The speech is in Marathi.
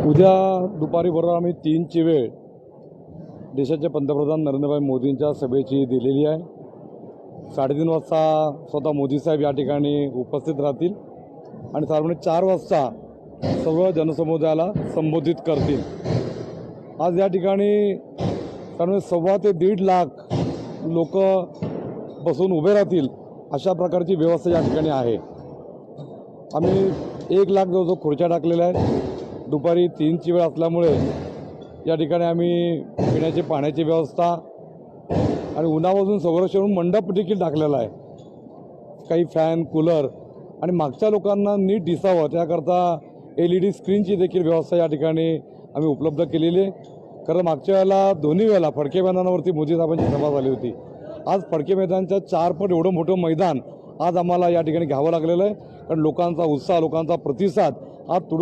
उद्या दुपारी बरोबर आम्ही 3ची वेळ देशाचे पंतप्रधान नरेंद्रभाई मोदींच्या सभेची दिलेली आहे। 3:30 वाजता स्वतः मोदी साहेब या ठिकाणी उपस्थित राहतील आणि साधारण 4 वाजता सर्व जनसमुदायाला संबोधित करतील। आज या ठिकाणी साधारण 1.25 ते 1.5 लाख लोक बसून उभे राहतील अशा प्रकारची व्यवस्था या ठिकाणी आहे। आम्ही 1 लाख जवळजवळ खुर्च्या टाकलेल्या आहेत। दुपारी 3ची वेळ असल्यामुळे या ठिकाणी आम्ही पिण्याची पाण्याची व्यवस्था आणि उन्हापासून संरक्षण मंडप देखील टाकलेला आहे। काही फॅन कूलर आणि मागच्या लोकांना नीट दिसावं त्याकरता LED स्क्रीनची देखील व्यवस्था या ठिकाणी आम्ही उपलब्ध केलेली आहे। कारण मागच्या वेळेला दोन्ही वेळेला फडके मैदानावरती मोदी साहेबांची सभा झाली होती। आज फडके मैदानच्या 4 पट एवढं मोठं मैदान आज आम्हाला या ठिकाणी घ्यावं लागलेलं आहे। कारण लोकांचा उत्साह लोकांचा प्रतिसाद आज